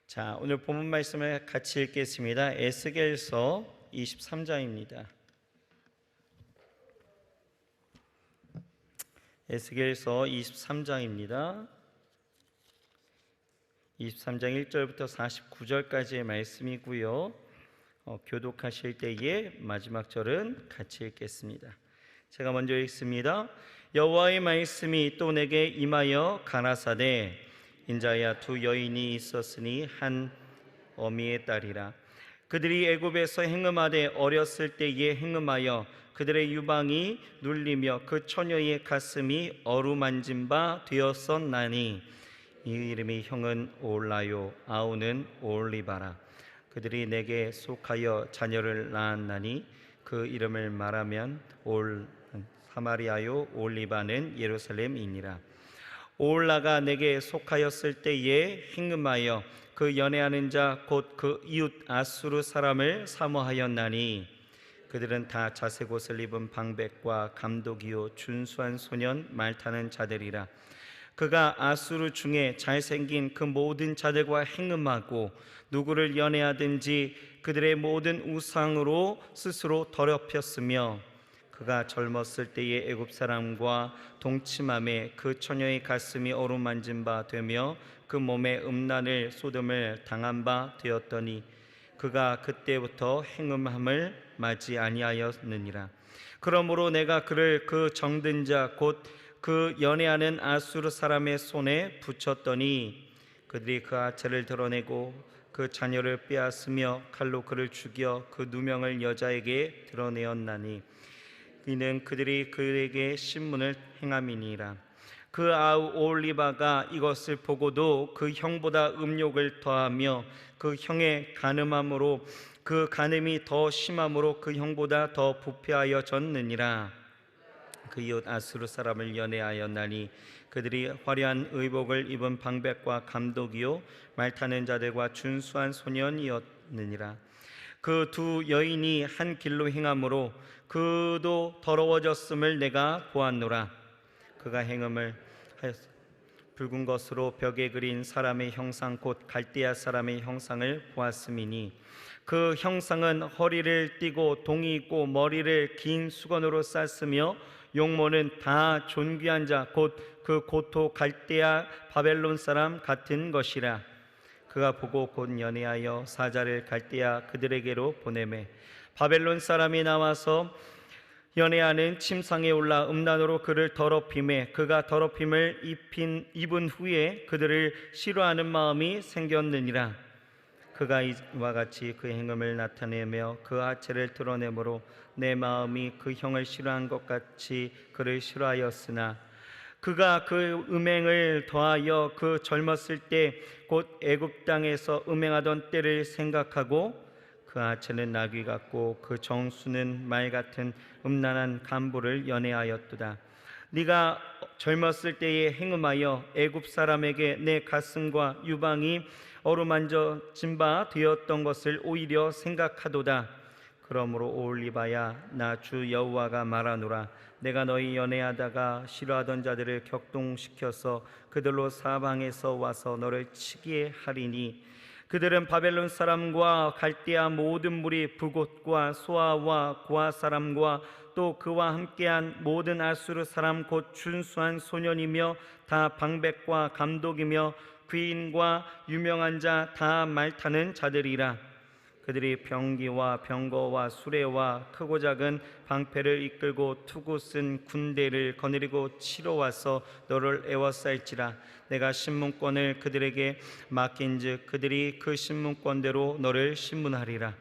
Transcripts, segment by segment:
자, 오늘 본문 말씀을 같이 읽겠습니다. 에스겔서 23장입니다. 에스겔서 23장입니다. 23장 1절부터 49절까지의 말씀이고요. 교독하실 때의 마지막 절은 같이 읽겠습니다. 제가 먼저 읽습니다. 여호와의 말씀이 또 내게 임하여 가라사대 인자야 두 여인이 있었으니 한 어미의 딸이라. 그들이 애굽에서 행음하되 어렸을 때에 행음하여 그들의 유방이 눌리며 그 처녀의 가슴이 어루만진 바 되었었나니 이 이름이 형은 올라요 아우는 올리바라. 그들이 내게 속하여 자녀를 낳았나니 그 이름을 말하면 사마리아요 올리바는 예루살렘이니라. 오올라가 내게 속하였을 때에 행음하여 그 연애하는 자 곧 그 이웃 아수르 사람을 사모하였나니 그들은 다 자색 옷을 입은 방백과 감독이요 준수한 소년 말 타는 자들이라. 그가 아수르 중에 잘생긴 그 모든 자들과 행음하고 누구를 연애하든지 그들의 모든 우상으로 스스로 더럽혔으며 그가 젊었을 때의 애굽 사람과 동침함에 그 처녀의 가슴이 어루만진 바 되며 그 몸에 음란을 소돔을 당한 바 되었더니 그가 그때부터 행음함을 맞이 아니하였느니라. 그러므로 내가 그를 그 정든 자 곧 그 연애하는 아수르 사람의 손에 붙였더니 그들이 그 하체를 드러내고 그 자녀를 빼앗으며 칼로 그를 죽여 그 누명을 여자에게 드러내었나니 이는 그들이 그에게 신문을 행함이니라. 그 아우 올리바가 이것을 보고도 그 형보다 음욕을 더하며 그 형의 간음함으로 그 간음이 더 심함으로 그 형보다 더 부패하여졌느니라. 그 이웃 아수르 사람을 연애하였나니 그들이 화려한 의복을 입은 방백과 감독이요 말 타는 자들과 준수한 소년이었느니라. 그 두 여인이 한 길로 행함으로 그도 더러워졌음을 내가 보았노라. 그가 행음을 하였으니 붉은 것으로 벽에 그린 사람의 형상 곧 갈대아 사람의 형상을 보았음이니 그 형상은 허리를 띠고 동이 있고 머리를 긴 수건으로 쌌으며 용모는 다 존귀한 자 곧 그 고토 갈대아 바벨론 사람 같은 것이라. 그가 보고 곧 연애하여 사자를 갈대아 그들에게로 보내매 바벨론 사람이 나와서 연애하는 침상에 올라 음란으로 그를 더럽히매 그가 더럽힘을 입은 후에 그들을 싫어하는 마음이 생겼느니라. 그가 이와 같이 그 행음을 나타내며 그 하체를 드러내므로 내 마음이 그 형을 싫어한 것 같이 그를 싫어하였으나 그가 그 음행을 더하여 그 젊었을 때 곧 애굽 땅에서 음행하던 때를 생각하고 그 하체는 나귀 같고 그 정수는 말 같은 음란한 간부를 연애하였도다. 네가 젊었을 때에 행음하여 애굽 사람에게 내 가슴과 유방이 어루만져진 바 되었던 것을 오히려 생각하도다. 그러므로 올리바야 나 주 여호와가 말하노라. 내가 너희 연애하다가 싫어하던 자들을 격동시켜서 그들로 사방에서 와서 너를 치게 하리니 그들은 바벨론 사람과 갈대아 모든 무리 부곳과 소아와 고아 사람과 또 그와 함께한 모든 아수르 사람 곧 준수한 소년이며 다 방백과 감독이며 귀인과 유명한 자 다 말타는 자들이라. 그들이 병기와 병거와 수레와 크고 작은 방패를 이끌고 투구 쓴 군대를 거느리고 치러 와서 너를 애워쌀지라. 내가 신문권을 그들에게 맡긴즉 그들이 그 신문권대로 너를 신문하리라.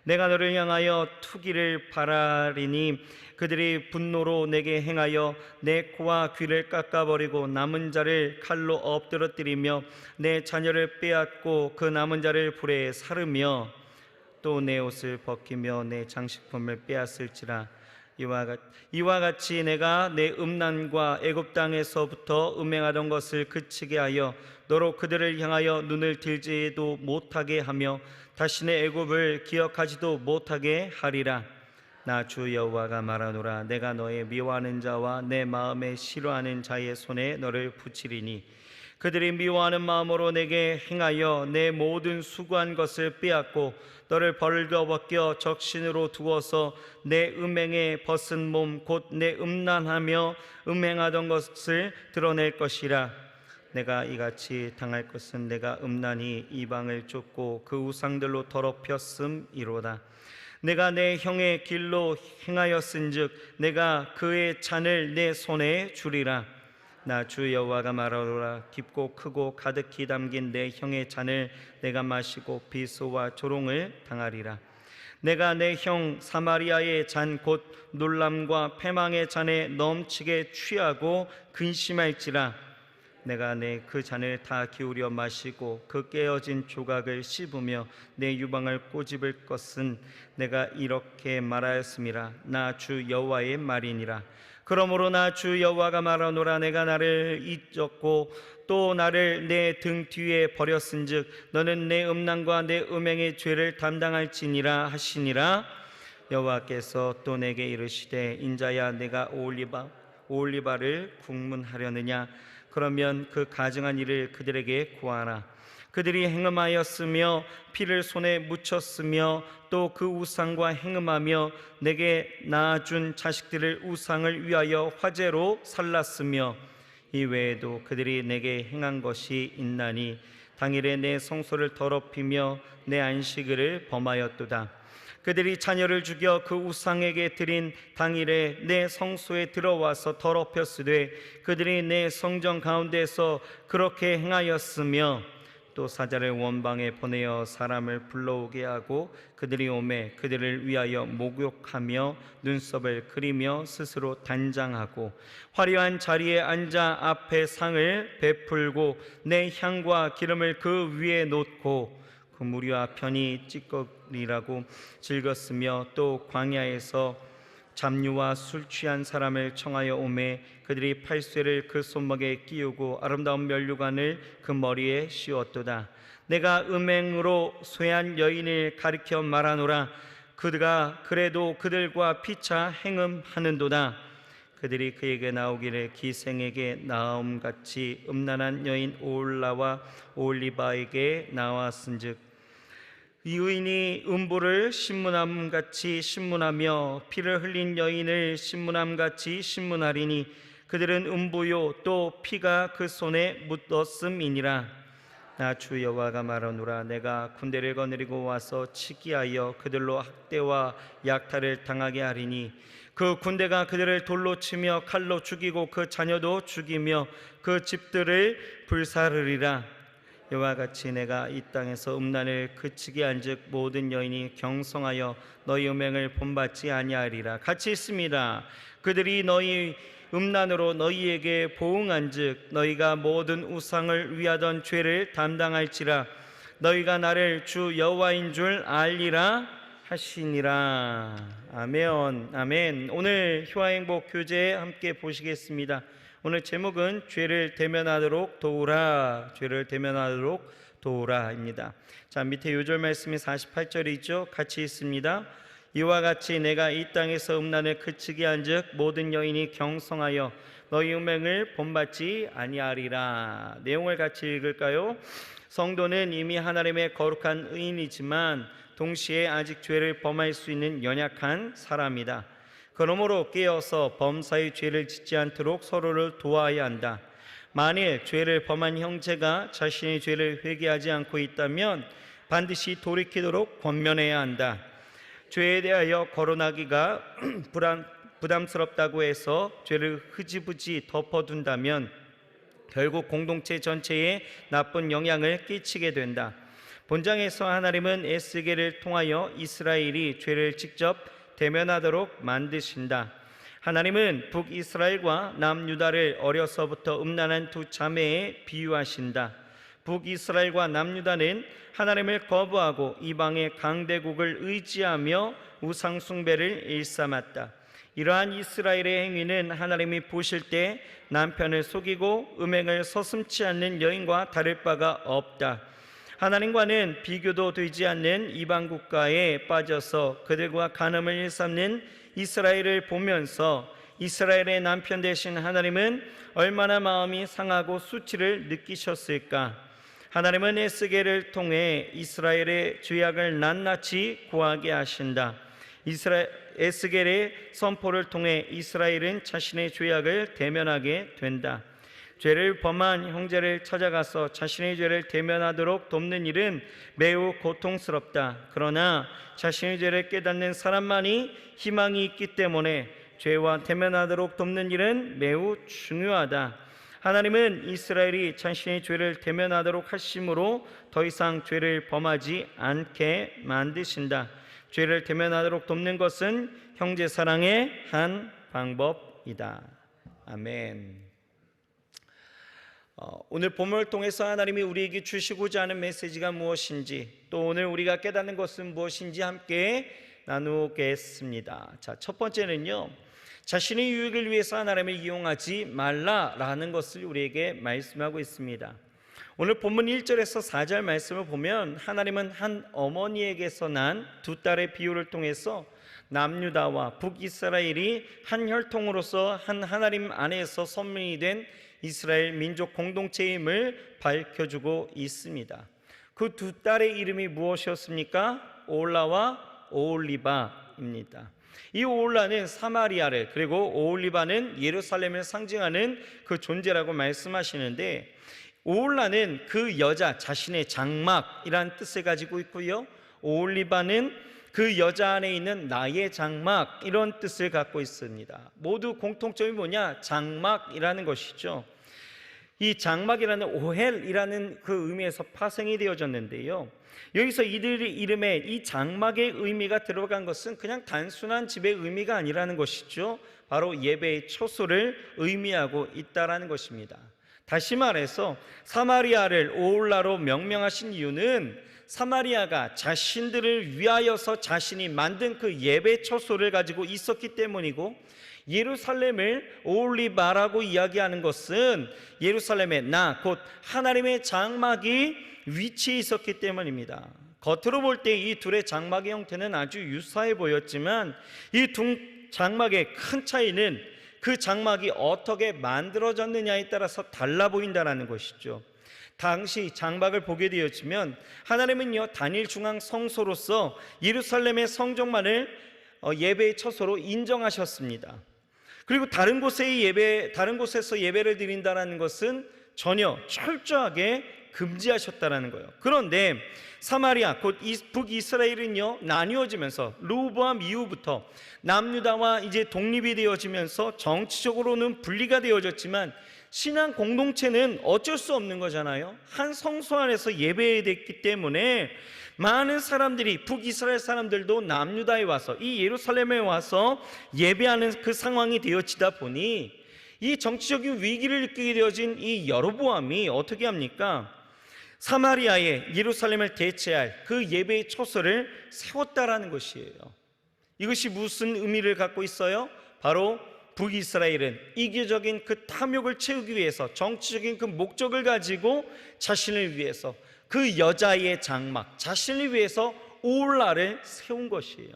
내가 너를 향하여 투기를 바라리니 그들이 분노로 내게 행하여 내 코와 귀를 깎아버리고 남은 자를 칼로 엎드러뜨리며 내 자녀를 빼앗고 그 남은 자를 불에 사르며 또 내 옷을 벗기며 내 장식품을 빼앗을지라. 이와 같이 내가 내 음란과 애굽 땅에서부터 음행하던 것을 그치게 하여 너로 그들을 향하여 눈을 들지도 못하게 하며 다시내 애굽을 기억하지도 못하게 하리라. 나 주 여호와가 말하노라. 내가 너의 미워하는 자와 내 마음에 싫어하는 자의 손에 너를 붙이리니 그들이 미워하는 마음으로 내게 행하여 내 모든 수고한 것을 빼앗고 너를 벌거벗겨 적신으로 두어서 내 음행에 벗은 몸 곧 내 음란하며 음행하던 것을 드러낼 것이라. 내가 이같이 당할 것은 내가 음란히 이방을 쫓고 그 우상들로 더럽혔음이로다. 내가 내 형의 길로 행하였은즉 내가 그의 잔을 내 손에 주리라. 나 주 여호와가 말하노라. 깊고 크고 가득히 담긴 내 형의 잔을 내가 마시고 비소와 조롱을 당하리라. 내가 내 형 사마리아의 잔 곧 놀람과 패망의 잔에 넘치게 취하고 근심할지라. 내가 내 그 잔을 다 기울여 마시고 그 깨어진 조각을 씹으며 내 유방을 꼬집을 것은 내가 이렇게 말하였음이라. 나 주 여호와의 말이니라. 그러므로 나 주 여호와가 말하노라. 내가 나를 잊었고 또 나를 내 등 뒤에 버렸은즉 너는 내 음란과 내 음행의 죄를 담당할지니라 하시니라. 여호와께서 또 내게 이르시되 인자야 내가 오올리바를 국문하려느냐. 그러면 그 가증한 일을 그들에게 구하라. 그들이 행음하였으며 피를 손에 묻혔으며 또 그 우상과 행음하며 내게 낳아준 자식들을 우상을 위하여 화제로 살랐으며 이 외에도 그들이 내게 행한 것이 있나니 당일에 내 성소를 더럽히며 내 안식일을 범하였도다. 그들이 자녀를 죽여 그 우상에게 드린 당일에 내 성소에 들어와서 더럽혔으되 그들이 내 성전 가운데서 그렇게 행하였으며 또 사자를 원방에 보내어 사람을 불러오게 하고 그들이 오매 그들을 위하여 목욕하며 눈썹을 그리며 스스로 단장하고 화려한 자리에 앉아 앞에 상을 베풀고 내 향과 기름을 그 위에 놓고 그 무리와 편히 찌꺼리라고 즐겼으며 또 광야에서 잡류와 술 취한 사람을 청하여 오매 그들이 팔쇠를 그 손목에 끼우고 아름다운 면류관을 그 머리에 씌웠도다. 내가 음행으로 쇠한 여인을 가리켜 말하노라. 그가 그래도 그들과 피차 행음하는도다. 그들이 그에게 나오기를 기생에게 나옴같이 음란한 여인 오올라와 오올리바에게 나왔은즉 이 의인이 음부를 신문함같이 신문하며 피를 흘린 여인을 신문함같이 신문하리니 그들은 음부요 또 피가 그 손에 묻었음이니라. 나 주 여호와가 말하노라. 내가 군대를 거느리고 와서 치기하여 그들로 학대와 약탈을 당하게 하리니 그 군대가 그들을 돌로 치며 칼로 죽이고 그 자녀도 죽이며 그 집들을 불사르리라. 이와 같이 내가 이 땅에서 음란을 그치게 한즉 모든 여인이 경성하여 너희 음행을 본받지 아니하리라. 같이 있습니다. 그들이 너희 음란으로 너희에게 보응한즉 너희가 모든 우상을 위하던 죄를 담당할지라. 너희가 나를 주 여호와인 줄 알리라 하시니라. 아멘. 아멘. 오늘 효화행복 교제 함께 보시겠습니다. 오늘 제목은 죄를 대면하도록 도우라. 죄를 대면하도록 도우라입니다. 자, 밑에 요절 말씀이 48절이죠. 같이 있습니다. 이와 같이 내가 이 땅에서 음란을 그치게 한즉 모든 여인이 경성하여 너희 음행을 본받지 아니하리라. 내용을 같이 읽을까요? 성도는 이미 하나님의 거룩한 의인이지만 동시에 아직 죄를 범할 수 있는 연약한 사람이다. 그러므로 깨어서 범사의 죄를 짓지 않도록 서로를 도와야 한다. 만일 죄를 범한 형제가 자신의 죄를 회개하지 않고 있다면 반드시 돌이키도록 권면해야 한다. 죄에 대하여 거론하기가 부담스럽다고 해서 죄를 흐지부지 덮어둔다면 결국 공동체 전체에 나쁜 영향을 끼치게 된다. 본장에서 하나님은 에스겔을 통하여 이스라엘이 죄를 직접 대면하도록 만드신다. 하나님은 북이스라엘과 남유다를 어려서부터 음란한 두 자매에 비유하신다. 북이스라엘과 남유다는 하나님을 거부하고 이방의 강대국을 의지하며 우상숭배를 일삼았다. 이러한 이스라엘의 행위는 하나님이 보실 때 남편을 속이고 음행을 서슴지 않는 여인과 다를 바가 없다. 하나님과는 비교도 되지 않는 이방 국가에 빠져서 그들과 간음을 일삼는 이스라엘을 보면서 이스라엘의 남편 되신 하나님은 얼마나 마음이 상하고 수치를 느끼셨을까? 하나님은 에스겔을 통해 이스라엘의 죄악을 낱낱이 고하게 하신다. 에스겔의 선포를 통해 이스라엘은 자신의 죄악을 대면하게 된다. 죄를 범한 형제를 찾아가서 자신의 죄를 대면하도록 돕는 일은 매우 고통스럽다. 그러나 자신의 죄를 깨닫는 사람만이 희망이 있기 때문에 죄와 대면하도록 돕는 일은 매우 중요하다. 하나님은 이스라엘이 자신의 죄를 대면하도록 하심으로 더 이상 죄를 범하지 않게 만드신다. 죄를 대면하도록 돕는 것은 형제 사랑의 한 방법이다. 아멘. 오늘 본문을 통해서 하나님이 우리에게 주시고자 하는 메시지가 무엇인지, 또 오늘 우리가 깨닫는 것은 무엇인지 함께 나누겠습니다. 자, 첫 번째는요, 자신의 유익을 위해서 하나님을 이용하지 말라라는 것을 우리에게 말씀하고 있습니다. 오늘 본문 1절에서 4절 말씀을 보면 하나님은 한 어머니에게서 난 두 딸의 비유를 통해서 남유다와 북이스라엘이 한 혈통으로서 한 하나님 안에서 선민이 된 이스라엘 민족 공동체임을 밝혀주고 있습니다. 그 두 딸의 이름이 무엇이었습니까? 오올라와 오홀리바입니다. 이 오올라는 사마리아를, 그리고 오홀리바는 예루살렘을 상징하는 그 존재라고 말씀하시는데, 오올라는 그 여자 자신의 장막이란 뜻을 가지고 있고요, 오홀리바는 그 여자 안에 있는 나의 장막, 이런 뜻을 갖고 있습니다. 모두 공통점이 뭐냐? 장막이라는 것이죠. 이 장막이라는 오헬이라는 그 의미에서 파생이 되어졌는데요, 여기서 이들의 이름에 이 장막의 의미가 들어간 것은 그냥 단순한 집의 의미가 아니라는 것이죠. 바로 예배의 처소를 의미하고 있다라는 것입니다. 다시 말해서 사마리아를 오올라로 명명하신 이유는 사마리아가 자신들을 위하여서 자신이 만든 그 예배 처소를 가지고 있었기 때문이고, 예루살렘을 오올리바라고 이야기하는 것은 예루살렘의 나, 곧 하나님의 장막이 위치해 있었기 때문입니다. 겉으로 볼 때 이 둘의 장막의 형태는 아주 유사해 보였지만, 이 두 장막의 큰 차이는 그 장막이 어떻게 만들어졌느냐에 따라서 달라 보인다는 것이죠. 당시 장막을 보게 되었지만 하나님은요, 단일 중앙 성소로서 예루살렘의 성전만을 예배의 처소로 인정하셨습니다. 그리고 다른 곳에서 예배를 드린다는 것은 전혀 철저하게 금지하셨다라는 거예요. 그런데 사마리아 곧 북이스라엘은요, 나뉘어지면서 르호보암 이후부터 남유다와 이제 독립이 되어지면서 정치적으로는 분리가 되어졌지만 신앙 공동체는 어쩔 수 없는 거잖아요. 한 성소 안에서 예배됐기 때문에 많은 사람들이, 북이스라엘 사람들도 남유다에 와서, 이 예루살렘에 와서 예배하는 그 상황이 되어지다 보니 이 정치적인 위기를 느끼게 되어진 이 여로보암이 어떻게 합니까? 사마리아에 예루살렘을 대체할 그 예배의 처소를 세웠다라는 것이에요. 이것이 무슨 의미를 갖고 있어요? 바로 북이스라엘은 이기적인 그 탐욕을 채우기 위해서, 정치적인 그 목적을 가지고 자신을 위해서 그 여자의 장막, 자신을 위해서 오올라를 세운 것이에요.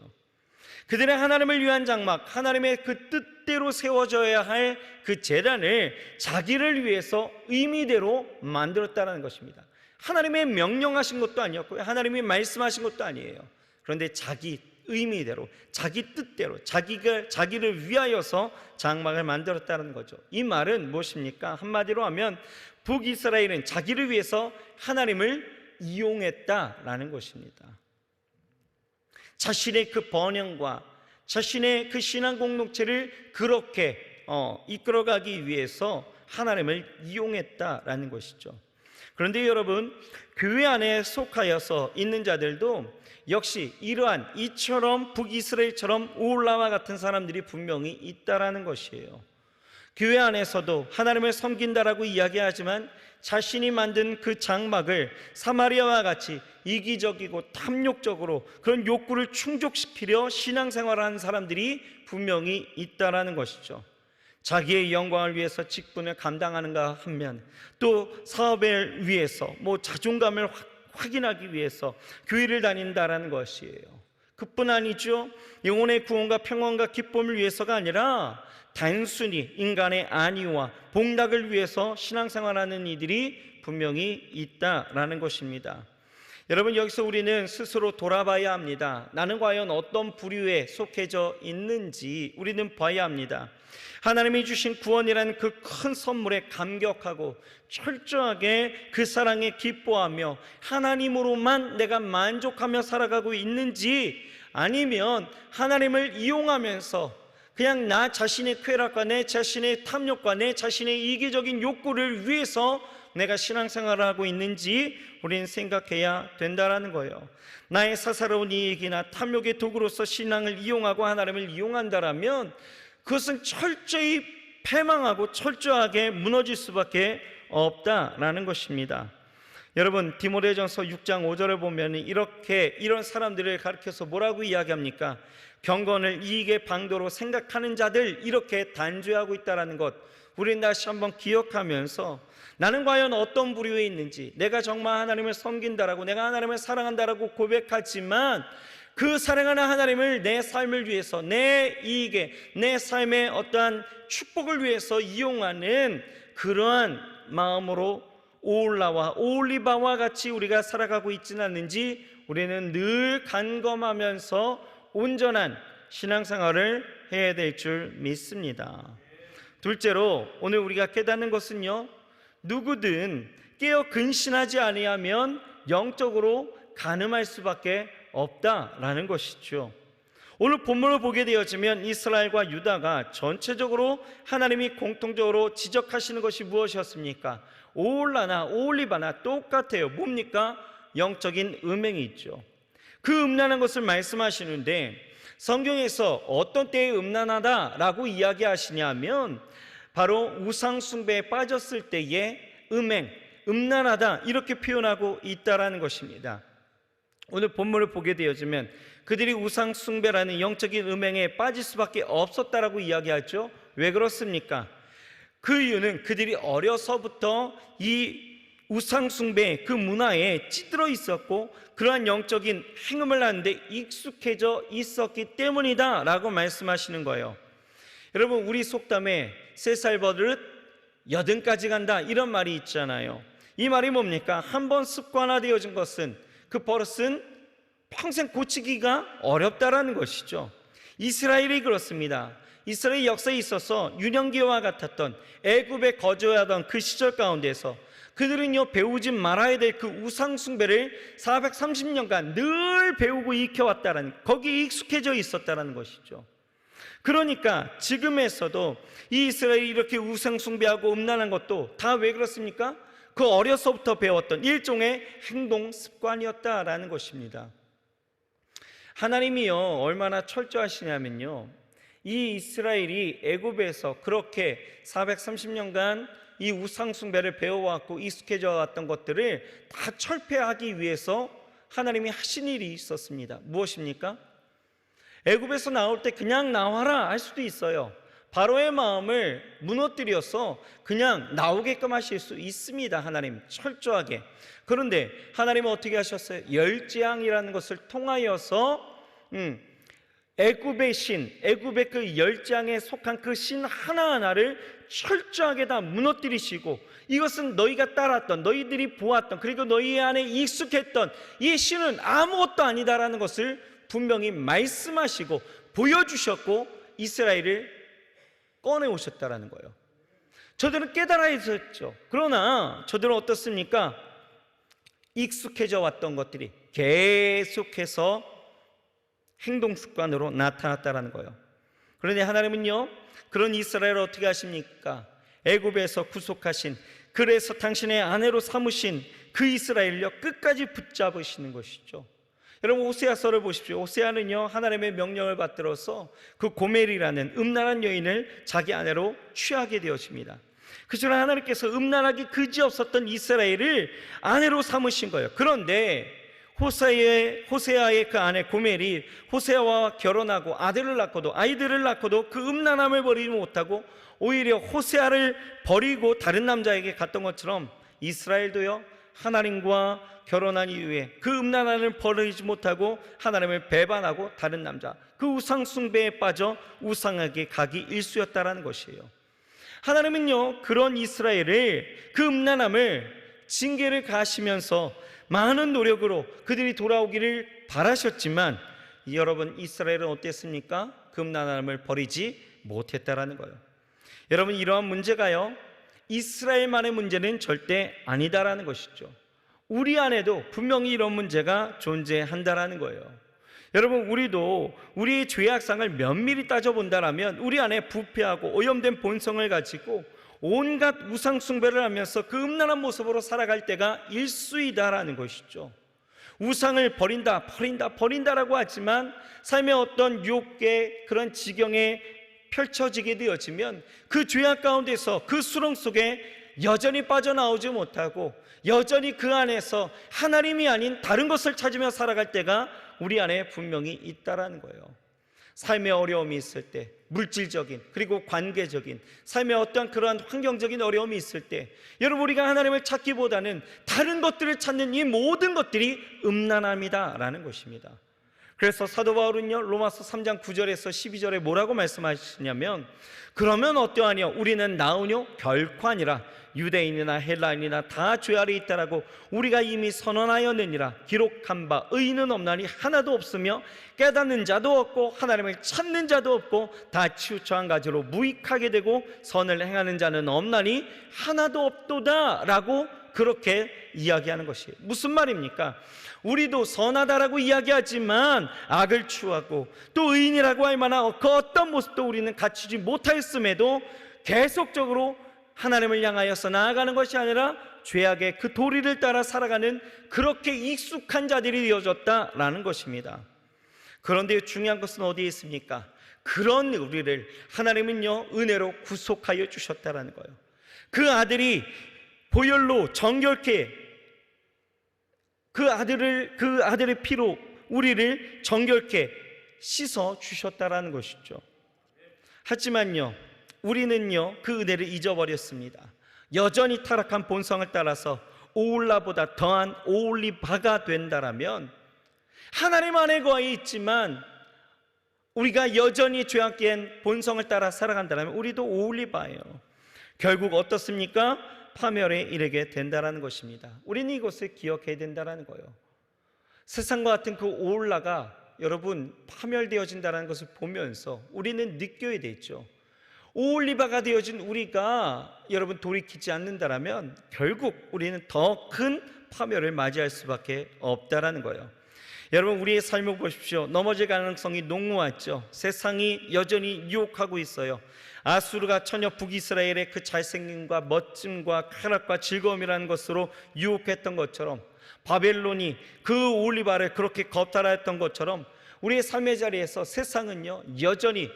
그들의 하나님을 위한 장막, 하나님의 그 뜻대로 세워져야 할 그 제단을 자기를 위해서 의미대로 만들었다는 것입니다. 하나님의 명령하신 것도 아니었고요, 하나님이 말씀하신 것도 아니에요. 그런데 자기 의미대로, 자기 뜻대로, 자기를 위하여서 장막을 만들었다는 거죠. 이 말은 무엇입니까? 한마디로 하면 북이스라엘은 자기를 위해서 하나님을 이용했다라는 것입니다. 자신의 그 번영과 자신의 그 신앙 공동체를 그렇게 이끌어가기 위해서 하나님을 이용했다라는 것이죠. 그런데 여러분, 교회 안에 속하여서 있는 자들도 역시 이러한 이처럼 북이스라엘처럼 오올라와 같은 사람들이 분명히 있다라는 것이에요. 교회 안에서도 하나님을 섬긴다라고 이야기하지만 자신이 만든 그 장막을 사마리아와 같이 이기적이고 탐욕적으로 그런 욕구를 충족시키려 신앙생활을 하는 사람들이 분명히 있다라는 것이죠. 자기의 영광을 위해서 직분을 감당하는가 하면, 또 사업을 위해서, 자존감을 확인하기 위해서 교회를 다닌다라는 것이에요. 그뿐 아니죠. 영혼의 구원과 평안과 기쁨을 위해서가 아니라 단순히 인간의 안위와 복락을 위해서 신앙생활하는 이들이 분명히 있다라는 것입니다. 여러분, 여기서 우리는 스스로 돌아봐야 합니다. 나는 과연 어떤 부류에 속해져 있는지 우리는 봐야 합니다. 하나님이 주신 구원이라는 그 큰 선물에 감격하고 철저하게 그 사랑에 기뻐하며 하나님으로만 내가 만족하며 살아가고 있는지, 아니면 하나님을 이용하면서 그냥 나 자신의 쾌락과 내 자신의 탐욕과 내 자신의 이기적인 욕구를 위해서 내가 신앙생활을 하고 있는지 우리는 생각해야 된다는 거예요. 나의 사사로운 이익이나 탐욕의 도구로서 신앙을 이용하고 하나님을 이용한다면 그것은 철저히 패망하고 철저하게 무너질 수밖에 없다라는 것입니다. 여러분, 디모데전서 6장 5절을 보면 이런 사람들을 가리켜서 뭐라고 이야기합니까? 경건을 이익의 방도로 생각하는 자들, 이렇게 단죄하고 있다는 것, 우리는 다시 한번 기억하면서 나는 과연 어떤 부류에 있는지, 내가 정말 하나님을 섬긴다라고, 내가 하나님을 사랑한다라고 고백하지만 그 사랑하는 하나님을 내 삶을 위해서, 내 이익에, 내 삶의 어떠한 축복을 위해서 이용하는 그러한 마음으로 오올리바와 같이 우리가 살아가고 있지는 않는지 우리는 늘 간검하면서 온전한 신앙생활을 해야 될 줄 믿습니다. 둘째로, 오늘 우리가 깨닫는 것은요, 누구든 깨어 근신하지 아니하면 영적으로 간음할 수밖에 없다라는 것이죠. 오늘 본문을 보게 되어지면 이스라엘과 유다가 전체적으로 하나님이 공통적으로 지적하시는 것이 무엇이었습니까? 오올리바나 똑같아요. 뭡니까? 영적인 음행이 있죠. 그 음란한 것을 말씀하시는데 성경에서 어떤 때에 음란하다라고 이야기하시냐면 바로 우상 숭배에 빠졌을 때의 음란하다, 이렇게 표현하고 있다라는 것입니다. 오늘 본문을 보게 되어지면 그들이 우상 숭배라는 영적인 음행에 빠질 수밖에 없었다라고 이야기하죠. 왜 그렇습니까? 그 이유는 그들이 어려서부터 이 우상 숭배 그 문화에 찌들어 있었고 그러한 영적인 행음을 하는데 익숙해져 있었기 때문이다 라고 말씀하시는 거예요. 여러분, 우리 속담에 3살 버릇 80까지 간다, 이런 말이 있잖아요. 이 말이 뭡니까? 한번 습관화되어진 것은, 그 버릇은 평생 고치기가 어렵다라는 것이죠. 이스라엘이 그렇습니다. 이스라엘 역사에 있어서 유년기와 같았던 애굽에 거주하던 그 시절 가운데서 그들은요, 배우지 말아야 될 그 우상 숭배를 430년간 늘 배우고 익혀왔다라는, 거기에 익숙해져 있었다라는 것이죠. 그러니까 지금에서도 이 이스라엘이 이렇게 우상 숭배하고 음란한 것도 다 왜 그렇습니까? 그 어려서부터 배웠던 일종의 행동 습관이었다라는 것입니다. 하나님이요, 얼마나 철저하시냐면요, 이 이스라엘이 애굽에서 그렇게 430년간 이 우상 숭배를 배워왔고 익숙해져 왔던 것들을 다 철폐하기 위해서 하나님이 하신 일이 있었습니다. 무엇입니까? 애굽에서 나올 때 그냥 나와라 할 수도 있어요. 바로의 마음을 무너뜨려서 그냥 나오게끔 하실 수 있습니다. 하나님 철저하게. 그런데 하나님은 어떻게 하셨어요? 열재앙이라는 것을 통하여서 애굽의 신, 애굽의 그 열재앙에 속한 그 신 하나하나를 철저하게 다 무너뜨리시고, 이것은 너희가 따랐던, 너희들이 보았던, 그리고 너희 안에 익숙했던 이 신은 아무것도 아니다라는 것을 분명히 말씀하시고 보여주셨고 이스라엘을 꺼내오셨다라는 거예요. 저들은 깨달아야 했었죠. 그러나 저들은 어떻습니까? 익숙해져 왔던 것들이 계속해서 행동 습관으로 나타났다라는 거예요. 그런데 하나님은요, 그런 이스라엘을 어떻게 하십니까? 애굽에서 구속하신, 그래서 당신의 아내로 삼으신 그 이스라엘을요 끝까지 붙잡으시는 것이죠. 여러분, 호세아서를 보십시오. 호세아는요, 하나님의 명령을 받들어서 그 고멜이라는 음란한 여인을 자기 아내로 취하게 되어집니다. 그처럼 하나님께서 음란하기 그지없었던 이스라엘을 아내로 삼으신 거예요. 그런데 호세아의 그 아내 고멜이 호세아와 결혼하고 아들을 낳고도, 아이들을 낳고도 그 음란함을 버리지 못하고 오히려 호세아를 버리고 다른 남자에게 갔던 것처럼 이스라엘도요, 하나님과 결혼한 이후에 그 음란함을 버리지 못하고 하나님을 배반하고 다른 남자, 그 우상 숭배에 빠져 우상에게 가기 일쑤였다라는 것이에요. 하나님은요, 그런 이스라엘을, 그 음란함을 징계를 가하시면서 많은 노력으로 그들이 돌아오기를 바라셨지만, 여러분, 이스라엘은 어땠습니까? 그 음란함을 버리지 못했다라는 거예요. 여러분, 이러한 문제가요, 이스라엘만의 문제는 절대 아니다라는 것이죠. 우리 안에도 분명히 이런 문제가 존재한다라는 거예요. 여러분, 우리도 우리의 죄악상을 면밀히 따져본다라면 우리 안에 부패하고 오염된 본성을 가지고 온갖 우상 숭배를 하면서 그 음란한 모습으로 살아갈 때가 일수이다라는 것이죠. 우상을 버린다라고 하지만 삶의 어떤 유혹의 그런 지경에 펼쳐지게 되어지면 그 죄악 가운데서, 그 수렁 속에 여전히 빠져나오지 못하고 여전히 그 안에서 하나님이 아닌 다른 것을 찾으며 살아갈 때가 우리 안에 분명히 있다라는 거예요. 삶의 어려움이 있을 때, 물질적인 그리고 관계적인 삶의 어떠한 그러한 환경적인 어려움이 있을 때, 여러분, 우리가 하나님을 찾기보다는 다른 것들을 찾는 이 모든 것들이 음란함이다라는 것입니다. 그래서 사도 바울은요, 로마서 3장 9절에서 12절에 뭐라고 말씀하시냐면, 그러면 어떠하냐? 우리는 나으뇨? 결코 아니라 유대인이나 헬라인이나 다 죄 아래 있다라고 우리가 이미 선언하였느니라. 기록한 바 의인은 없나니 하나도 없으며 깨닫는 자도 없고 하나님을 찾는 자도 없고 다 치우쳐 한 가지로 무익하게 되고 선을 행하는 자는 없나니 하나도 없도다 라고 그렇게 이야기하는 것이에요. 무슨 말입니까? 우리도 선하다라고 이야기하지만 악을 추구하고 또 의인이라고 할 만한 그 어떤 모습도 우리는 갖추지 못하였음에도 계속적으로 하나님을 향하여서 나아가는 것이 아니라 죄악의 그 도리를 따라 살아가는 그렇게 익숙한 자들이 되어졌다라는 것입니다. 그런데 중요한 것은 어디에 있습니까? 그런 우리를 하나님은요, 은혜로 구속하여 주셨다라는 거예요. 그 아들이 보혈로 정결케, 그 아들의 피로 우리를 정결케 씻어 주셨다라는 것이죠. 하지만요, 우리는요, 그 은혜를 잊어버렸습니다. 여전히 타락한 본성을 따라서 오올라보다 더한 오올리바가 된다라면, 하나님 안에 거해 있지만 우리가 여전히 죄악된 본성을 따라 살아간다면 우리도 오올리바예요. 결국 어떻습니까? 파멸에 이르게 된다라는 것입니다. 우리는 이것을 기억해야 된다라는 거예요. 세상과 같은 그 오올라가 여러분 파멸되어진다는 것을 보면서 우리는 느껴야 되죠. 오올리바가 되어진 우리가 여러분 돌이키지 않는다라면 결국 우리는 더 큰 파멸을 맞이할 수밖에 없다라는 거예요. 여러분, 우리의 삶을 보십시오. 넘어질 가능성이 농후하죠. 세상이 여전히 유혹하고 있어요. 아수르가 처녀 북이스라엘의 그 잘생김과 멋짐과 쾌락과 즐거움이라는 것으로 유혹했던 것처럼, 바벨론이 그 오올리바를 그렇게 겁탈하였던 것처럼, 우리의 삶의 자리에서 세상은요, 여전히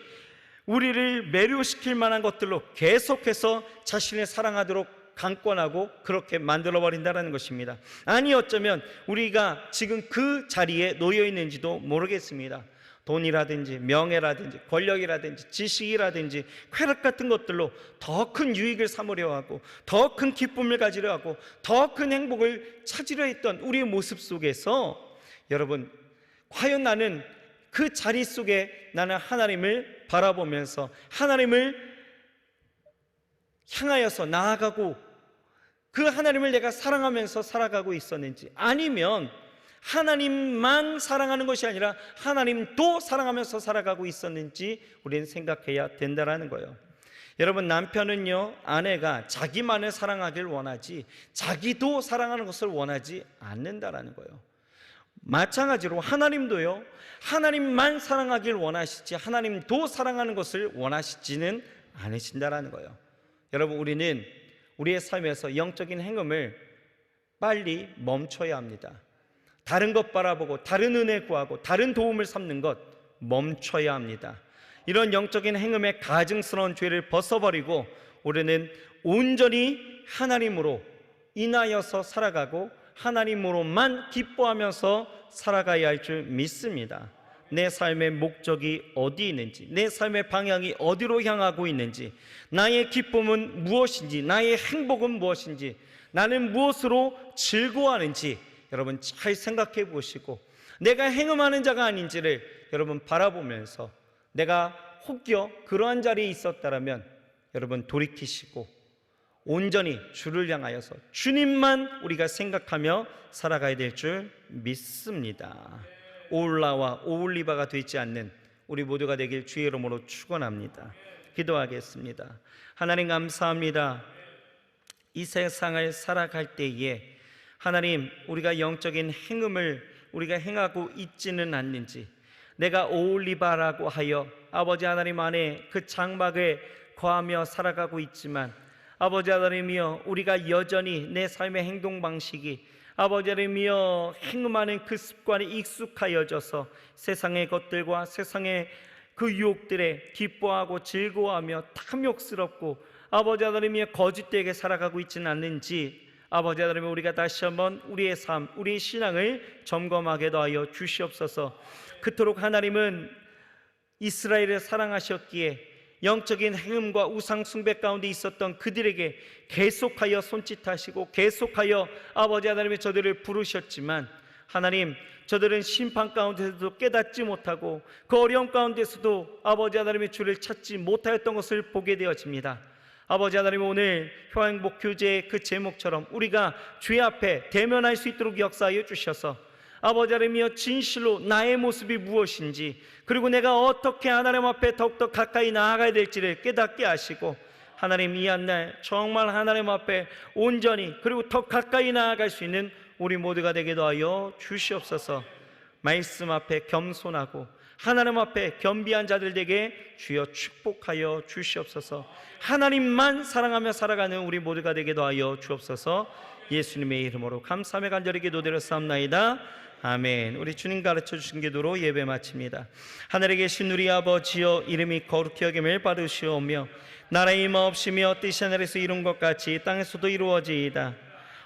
우리를 매료시킬 만한 것들로 계속해서 자신을 사랑하도록 강권하고 그렇게 만들어버린다는 것입니다. 아니, 어쩌면 우리가 지금 그 자리에 놓여 있는지도 모르겠습니다. 돈이라든지 명예라든지 권력이라든지 지식이라든지 쾌락 같은 것들로 더 큰 유익을 삼으려 하고 더 큰 기쁨을 가지려 하고 더 큰 행복을 찾으려 했던 우리의 모습 속에서, 여러분, 과연 나는 그 자리 속에 나는 하나님을 바라보면서 하나님을 향하여서 나아가고 그 하나님을 내가 사랑하면서 살아가고 있었는지, 아니면 하나님만 사랑하는 것이 아니라 하나님도 사랑하면서 살아가고 있었는지 우리는 생각해야 된다는 거예요. 여러분, 남편은요, 아내가 자기만을 사랑하길 원하지 자기도 사랑하는 것을 원하지 않는다라는 거예요. 마찬가지로 하나님도요, 하나님만 사랑하길 원하시지 하나님도 사랑하는 것을 원하시지는 않으신다라는 거예요. 여러분, 우리는 우리의 삶에서 영적인 행음을 빨리 멈춰야 합니다. 다른 것 바라보고 다른 은혜 구하고 다른 도움을 삼는 것 멈춰야 합니다. 이런 영적인 행음의 가증스러운 죄를 벗어버리고 우리는 온전히 하나님으로 인하여서 살아가고 하나님으로만 기뻐하면서 살아가야 할 줄 믿습니다. 내 삶의 목적이 어디 있는지, 내 삶의 방향이 어디로 향하고 있는지, 나의 기쁨은 무엇인지, 나의 행복은 무엇인지, 나는 무엇으로 즐거워하는지 여러분 잘 생각해 보시고, 내가 행음하는 자가 아닌지를 여러분 바라보면서, 내가 혹여 그러한 자리에 있었다라면 여러분 돌이키시고 온전히 주를 향하여서 주님만 우리가 생각하며 살아가야 될 줄 믿습니다. 오올라와 오올리바가 되지 않는 우리 모두가 되길 주의 이름으로 축원합니다. 기도하겠습니다. 하나님 감사합니다. 이 세상을 살아갈 때에 하나님, 우리가 영적인 행음을 우리가 행하고 있지는 않는지, 내가 오올리바라고 하여 아버지 하나님 안에 그 장막에 거하며 살아가고 있지만, 아버지 하나님이여, 우리가 여전히 내 삶의 행동 방식이 아버지 하나님이여 행음하는 그 습관에 익숙하여져서 세상의 것들과 세상의 그 유혹들에 기뻐하고 즐거워하며 탐욕스럽고 아버지 하나님이여 거짓되게 살아가고 있지는 않는지, 아버지 하나님, 우리가 다시 한번 우리의 삶, 우리의 신앙을 점검하게 하여 주시옵소서. 그토록 하나님은 이스라엘을 사랑하셨기에 영적인 행음과 우상 숭배 가운데 있었던 그들에게 계속하여 손짓하시고 계속하여 아버지 하나님의 저들을 부르셨지만, 하나님, 저들은 심판 가운데서도 깨닫지 못하고 그 어려움 가운데서도 아버지 하나님의 주를 찾지 못하였던 것을 보게 되어집니다. 아버지 하나님, 오늘 효행복 교제의 그 제목처럼 우리가 주의 앞에 대면할 수 있도록 역사하여 주셔서 아버지 하나님이여, 진실로 나의 모습이 무엇인지, 그리고 내가 어떻게 하나님 앞에 더욱더 가까이 나아가야 될지를 깨닫게 하시고, 하나님, 이 한날 정말 하나님 앞에 온전히 그리고 더 가까이 나아갈 수 있는 우리 모두가 되게 하여 주시옵소서. 말씀 앞에 겸손하고 하나님 앞에 겸비한 자들에게 주여 축복하여 주시옵소서. 하나님만 사랑하며 살아가는 우리 모두가 되게 하여 주옵소서. 예수님의 이름으로 감사하며 간절히 기도드렸사옵나이다. 아멘. 우리 주님 가르쳐 주신 기도로 예배 마칩니다. 하늘에 계신 우리 아버지여, 이름이 거룩히 여김을 받으시오며 나라의 임하옵시며 뜻이 하늘에서 이룬 것 같이 땅에서도 이루어지이다.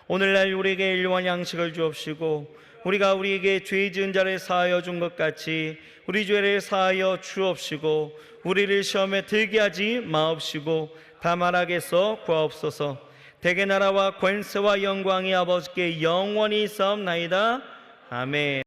오늘날 우리에게 일용할 양식을 주옵시고 우리가 우리에게 죄 지은 자를 사하여 준 것 같이 우리 죄를 사하여 주옵시고 우리를 시험에 들게 하지 마옵시고 다만 악에서 구하옵소서. 대개 나라와 권세와 영광이 아버지께 영원히 있사옵나이다. 아멘.